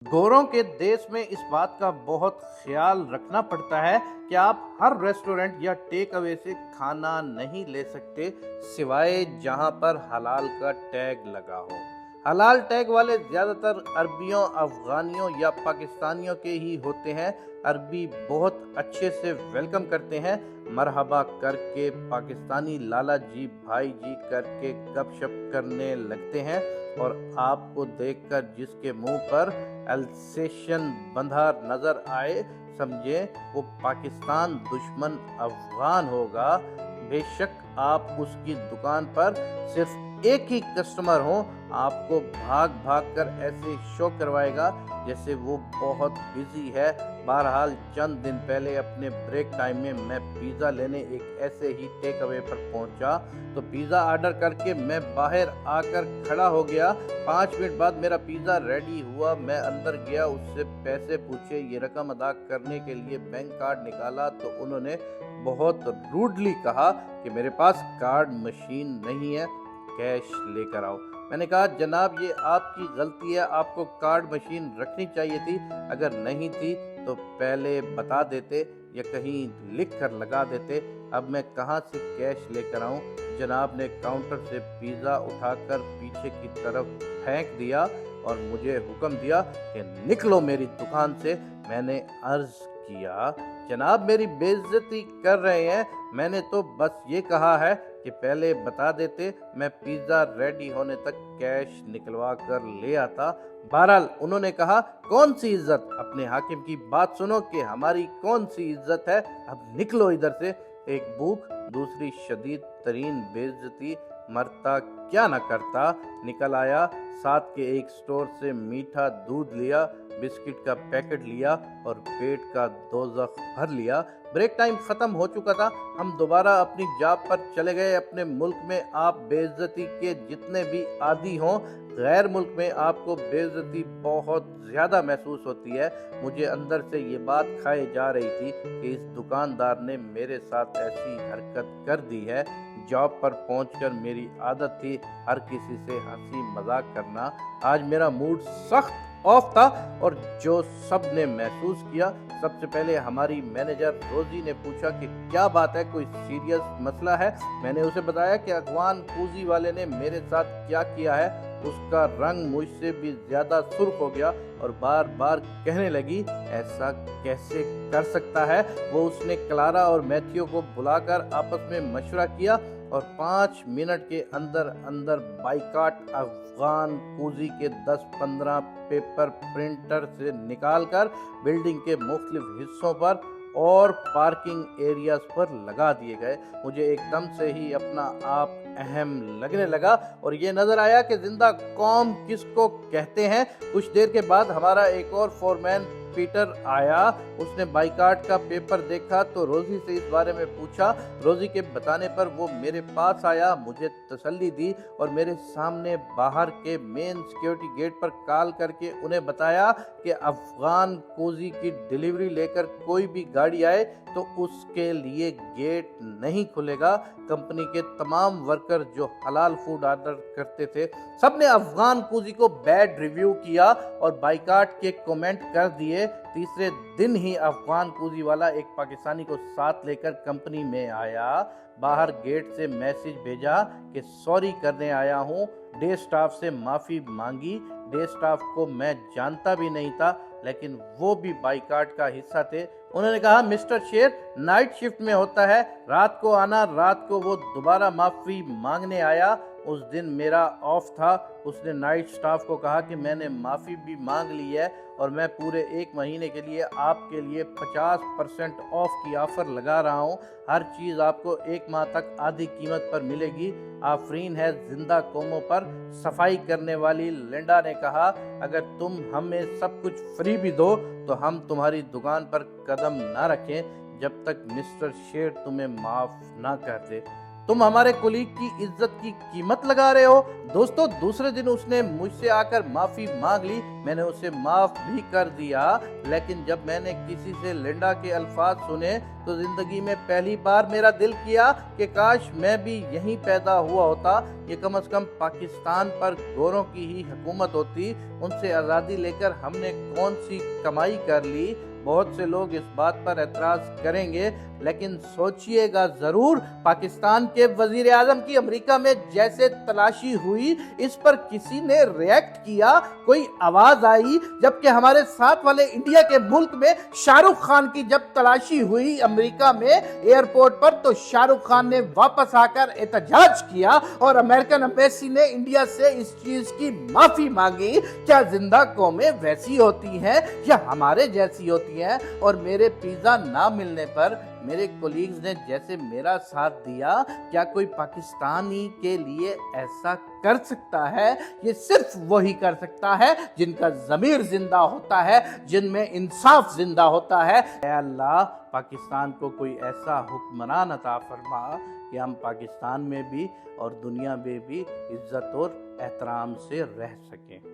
गोरों के देश में इस बात का बहुत ख्याल रखना पड़ता है कि आप हर रेस्टोरेंट या टेक अवे से खाना नहीं ले सकते सिवाय जहां पर हलाल का टैग लगा हो। हलाल टैग वाले ज्यादातर अरबियों, अफगानियों या पाकिस्तानियों के ही होते हैं। अरबी बहुत अच्छे से वेलकम करते हैं, मरहबा करके पाकिस्तानी लाला जी, भाई जी करके गपशप करने लगते हैं और आपको देखकर जिसके मुंह पर अल्सेशन बंधा नजर आए समझे वो पाकिस्तान दुश्मन अफगान होगा। बेशक आप उसकी दुकान पर सिर्फ एक ही कस्टमर हो, आपको भाग भाग कर ऐसे शो करवाएगा जैसे वो बहुत बिजी है। बहरहाल चंद दिन पहले अपने ब्रेक टाइम में मैं पिज़्ज़ा लेने एक ऐसे ही टेक अवे पर पहुंचा तो पिज़्ज़ा ऑर्डर करके मैं बाहर आकर खड़ा हो गया। 5 मिनट बाद मेरा पिज़्ज़ा रेडी हुआ। मैं अंदर गया, उससे पैसे पूछे, ये रकम अदा करने के लिए बैंक कार्ड निकाला तो उन्होंने बहुत रूडली कहा कि मेरे पास कार्ड मशीन नहीं है, कैश लेकर आओ। मैंने कहा जनाब ये आपकी गलती है, आपको कार्ड मशीन रखनी चाहिए थी, अगर नहीं थी तो पहले बता देते या कहीं लिख कर लगा देते, अब मैं कहाँ से कैश लेकर आऊँ। जनाब ने काउंटर से पिज़्ज़ा उठाकर पीछे की तरफ फेंक दिया और मुझे हुक्म दिया कि निकलो मेरी दुकान से। मैंने अर्ज किया जनाब मेरी बेइज्जती कर रहे हैं, मैंने तो बस ये कहा है कि पहले बता देते, मैं पिज़्ज़ा रेडी होने तक कैश निकलवा कर ले आता। बहरहाल उन्होंने कहा कौन सी इज्जत, अपने हाकिम की बात सुनो कि हमारी कौन सी इज्जत है, अब निकलो इधर से। एक भूख, दूसरी शदीद तरीन बेइज्जती, मरता क्या न करता। निकल आया, साथ के एक स्टोर से मीठा दूध लिया, बिस्किट का पैकेट लिया और पेट का दोज़ख भर लिया। ब्रेक टाइम ख़त्म हो चुका था, हम दोबारा अपनी जॉब पर चले गए। अपने मुल्क में आप बेइज्जती के जितने भी आदी हों, गैर मुल्क में आपको बेइज्जती बहुत ज़्यादा महसूस होती है। मुझे अंदर से ये बात खाए जा रही थी कि इस दुकानदार ने मेरे साथ ऐसी हरकत कर दी है। जॉब पर पहुंचकर मेरी आदत थी हर किसी से हंसी मजाक करना, आज मेरा मूड सख्त ऑफ था और जो सब ने महसूस किया। सबसे पहले हमारी मैनेजर रोजी ने पूछा कि क्या बात है, कोई सीरियस मसला है। मैंने उसे बताया कि अफगान पूंजी वाले ने मेरे साथ क्या किया है। उसका रंग मुझसे भी ज्यादा सुर्ख हो गया और बार बार कहने लगी ऐसा कैसे कर सकता है। वो उसने क्लारा और मैथ्यू को बुलाकर आपस में मशवरा किया और 5 मिनट के अंदर अंदर बाइकाट अफगान पूंजी के 10-15 पेपर प्रिंटर से निकालकर बिल्डिंग के मुख्तलिफ हिस्सों पर और पार्किंग एरियाज पर लगा दिए गए। मुझे एकदम से ही अपना आप अहम लगने लगा और ये नजर आया कि जिंदा कौम किसको कहते हैं। कुछ देर के बाद हमारा एक और फोरमैन पीटर आया। उसने बाइकाट का पेपर देखा तो रोजी से इस बारे में पूछा। रोजी के बताने पर वो मेरे पास आया, मुझे तसल्ली दी और मेरे सामने बाहर के मेन सिक्योरिटी गेट पर कॉल करके उन्हें बताया कि अफगान कोजी की डिलीवरी लेकर कोई भी गाड़ी आए तो उसके लिए गेट नहीं खुलेगा। कंपनी के तमाम वर्कर जो हलाल फूड ऑर्डर करते थे सब ने अफगान कुजी को बैड रिव्यू किया और बाइकाट के कमेंट कर दिए। तीसरे दिन ही अफगान कुजी वाला एक पाकिस्तानी को साथ लेकर कंपनी में आया। बाहर गेट से मैसेज भेजा कि सॉरी करने आया हूँ। डे स्टाफ से माफ़ी मांगी। डे स्टाफ को मैं जानता भी नहीं था लेकिन वो भी बाइकाट का हिस्सा थे। उन्होंने कहा मिस्टर शेर नाइट शिफ्ट में होता है, रात को आना। रात को वो दोबारा माफ़ी मांगने आया। उस दिन मेरा ऑफ था। उसने नाइट स्टाफ को कहा कि मैंने माफ़ी भी मांग ली है और मैं पूरे 1 महीने के लिए आपके लिए 50% ऑफ की ऑफ़र लगा रहा हूँ। हर चीज़ आपको 1 माह तक आधी कीमत पर मिलेगी। आफरीन है जिंदा कौमों पर। सफाई करने वाली लिंडा ने कहा अगर तुम हमें सब कुछ फ्री भी दो तो हम तुम्हारी दुकान पर कदम ना रखें जब तक मिस्टर शेर तुम्हें माफ ना कर दे। तुम हमारे कुलीग की इज्जत की कीमत लगा रहे हो। दोस्तों दूसरे दिन उसने मुझसे आकर माफी मांग ली میں نے اسے معاف بھی کر دیا، لیکن جب میں نے کسی سے لنڈا کے الفاظ سنے تو زندگی میں پہلی بار میرا دل کیا کہ کاش میں بھی یہیں پیدا ہوا ہوتا، یہ کم از کم پاکستان پر گوروں کی ہی حکومت ہوتی، ان سے آزادی لے کر ہم نے کون سی کمائی کر لی۔ بہت سے لوگ اس بات پر اعتراض کریں گے، لیکن سوچئے گا ضرور، پاکستان کے وزیر اعظم کی امریکہ میں جیسے تلاشی ہوئی، اس پر کسی نے ریئیکٹ کیا، کوئی آواز آئی؟ جبکہ ہمارے ساتھ والے انڈیا کے ملک میں شاہ رخ خان کی جب تلاشی ہوئی امریکہ میں ایئرپورٹ پر، تو شاہ رخ خان نے واپس آ کر احتجاج کیا اور امریکن ایمبیسی نے انڈیا سے اس چیز کی معافی مانگی۔ کیا زندہ قومیں ویسی ہوتی ہیں یا ہمارے جیسی ہوتی ہیں؟ اور میرے پیزا نہ ملنے پر میرے کولیگز نے جیسے میرا ساتھ دیا، کیا کوئی پاکستانی کے لیے ایسا کر سکتا ہے؟ یہ صرف وہی کر سکتا ہے جن کا ضمیر زندہ ہوتا ہے، جن میں انصاف زندہ ہوتا ہے۔ اے اللہ، پاکستان کو کوئی ایسا حکمران عطا فرما کہ ہم پاکستان میں بھی اور دنیا میں بھی عزت اور احترام سے رہ سکیں۔